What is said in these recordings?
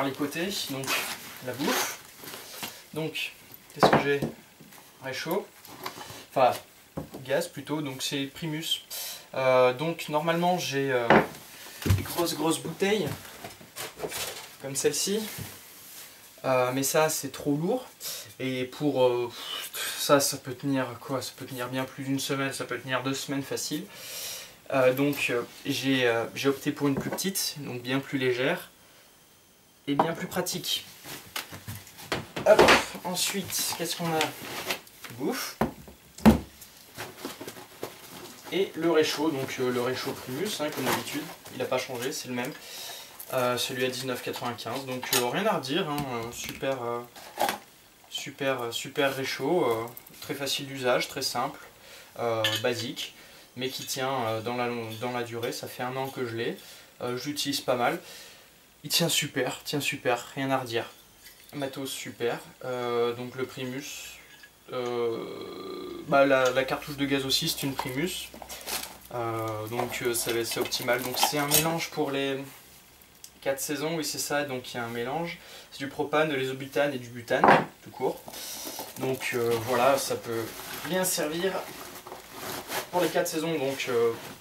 vers les côtés, donc la bouffe. Donc, qu'est-ce que j'ai? Réchaud, enfin gaz plutôt, donc c'est Primus. Donc normalement j'ai des grosses bouteilles, comme celle-ci. Mais ça c'est trop lourd. Et pour ça peut tenir quoi? Ça peut tenir bien plus d'une semaine, ça peut tenir 2 semaines facile. Donc j'ai opté pour une plus petite, donc bien plus légère et bien plus pratique. Hop, ensuite, qu'est-ce qu'on a? Bouffe. Et le réchaud, donc le réchaud Primus, hein, comme d'habitude, il n'a pas changé, c'est le même. Celui à 19,95, donc rien à redire, hein, super réchaud, très facile d'usage, très simple, basique, mais qui tient dans la durée. Ça fait 1 an que je l'ai, je l'utilise pas mal, il tient super, rien à redire. Matos super, donc le Primus, la cartouche de gaz aussi c'est une Primus, donc c'est optimal. Donc c'est un mélange pour les 4 saisons, oui c'est ça, donc il y a un mélange, c'est du propane, de l'isobutane et du butane, tout court. Donc voilà, ça peut bien servir pour les 4 saisons, donc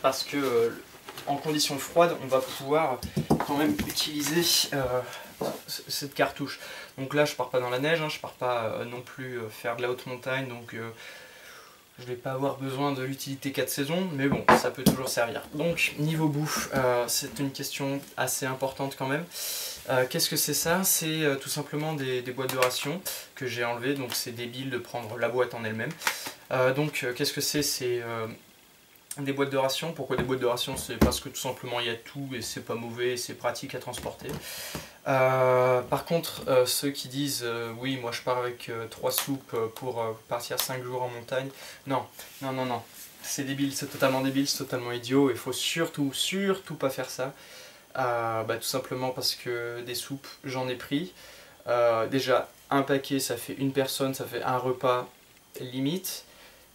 parce que en conditions froides on va pouvoir quand même utiliser cette cartouche. Donc là je pars pas dans la neige, hein, je pars pas non plus faire de la haute montagne, donc je vais pas avoir besoin de l'utilité 4 saisons, mais bon, ça peut toujours servir. Donc niveau bouffe, c'est une question assez importante quand même. Qu'est-ce que c'est ça? C'est tout simplement des boîtes de rations que j'ai enlevées, donc c'est débile de prendre la boîte en elle-même. Donc qu'est-ce que c'est? C'est des boîtes de rations. Pourquoi des boîtes de rations? C'est parce que tout simplement il y a tout et c'est pas mauvais et c'est pratique à transporter. Par contre, ceux qui disent oui, moi je pars avec 3 soupes pour partir 5 jours en montagne, non, c'est débile, c'est totalement débile, c'est totalement idiot, il faut surtout pas faire ça. Tout simplement parce que des soupes, j'en ai pris. Déjà, un paquet, ça fait une personne, ça fait un repas limite.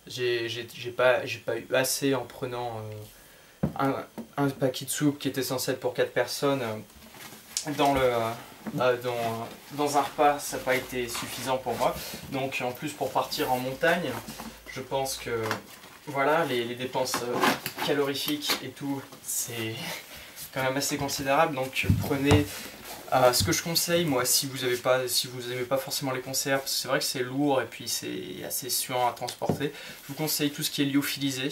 J'ai pas eu assez en prenant un paquet de soupe qui était censé être pour 4 personnes. Dans un repas, ça n'a pas été suffisant pour moi. Donc en plus pour partir en montagne, je pense que voilà, les dépenses calorifiques et tout, c'est quand même assez considérable. Donc prenez ce que je conseille, moi, si vous n'aimez pas forcément les conserves, parce que c'est vrai que c'est lourd et puis c'est assez suant à transporter, je vous conseille tout ce qui est lyophilisé.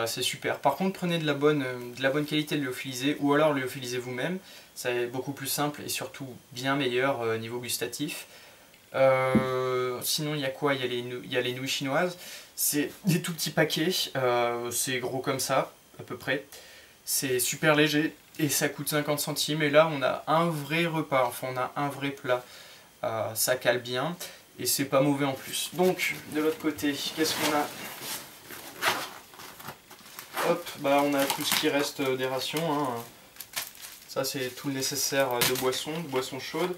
C'est super. Par contre, prenez de la bonne qualité de lyophilisé, ou alors lyophilisez vous-même. C'est beaucoup plus simple et surtout bien meilleur niveau gustatif. Sinon, il y a quoi? Il y a les nouilles chinoises. C'est des tout petits paquets. C'est gros comme ça, à peu près. C'est super léger et ça coûte 50 centimes. Et là, on a un vrai repas. Enfin, on a un vrai plat. Ça cale bien et c'est pas mauvais en plus. Donc, de l'autre côté, qu'est-ce qu'on a? Hop, on a tout ce qui reste des rations, hein. Ça c'est tout le nécessaire de boissons chaudes.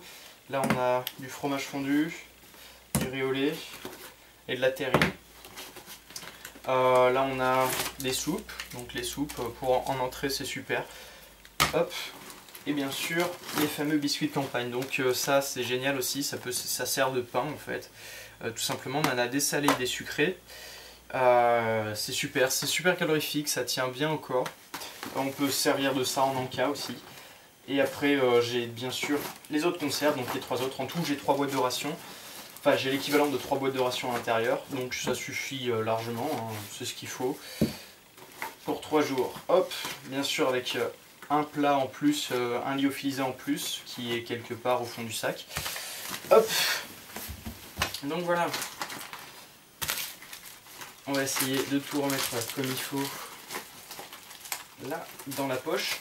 Là on a du fromage fondu, du riz au lait et de la terrine. Là on a des soupes, donc les soupes pour en entrée c'est super. Hop, et bien sûr les fameux biscuits de campagne. Donc ça c'est génial aussi, ça sert de pain en fait. Tout simplement on en a des salés et des sucrés. C'est super calorifique, ça tient bien au corps. On peut se servir de ça en encas aussi. Et après j'ai bien sûr les autres conserves, donc les 3 autres. En tout j'ai 3 boîtes de rations. Enfin j'ai l'équivalent de 3 boîtes de rations à l'intérieur. Donc ça suffit largement, hein, c'est ce qu'il faut. Pour 3 jours. Hop, bien sûr avec un plat en plus, un lyophilisé en plus, qui est quelque part au fond du sac. Hop. Donc voilà. On va essayer de tout remettre comme il faut là dans la poche.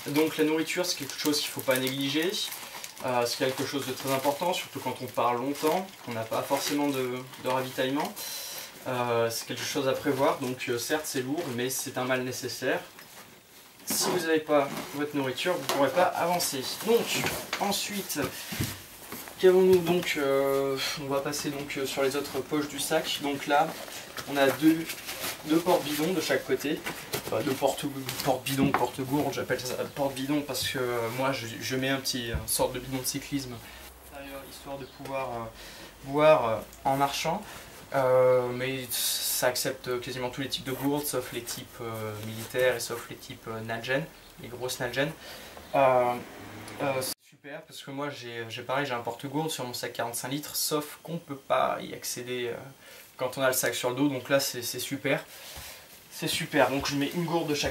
Donc la nourriture c'est quelque chose qu'il ne faut pas négliger. C'est quelque chose de très important, surtout quand on part longtemps, qu'on n'a pas forcément de ravitaillement. C'est quelque chose à prévoir, donc certes c'est lourd mais c'est un mal nécessaire. Si vous n'avez pas votre nourriture, vous ne pourrez pas avancer. Donc ensuite, Qu'avons-nous donc on va passer donc sur les autres poches du sac. Donc là, on a deux porte-bidons de chaque côté. Enfin, deux porte-bidons, porte-gourde, j'appelle ça porte-bidon parce que moi je mets une sorte de bidon de cyclisme à l'intérieur, histoire de pouvoir boire en marchant. Mais ça accepte quasiment tous les types de gourdes, sauf les types militaires et sauf les types Nalgene, les grosses Nalgene. C'est super parce que moi j'ai un porte-gourde sur mon sac 45 litres, sauf qu'on ne peut pas y accéder quand on a le sac sur le dos, donc là c'est super. C'est super, donc je mets une gourde de chaque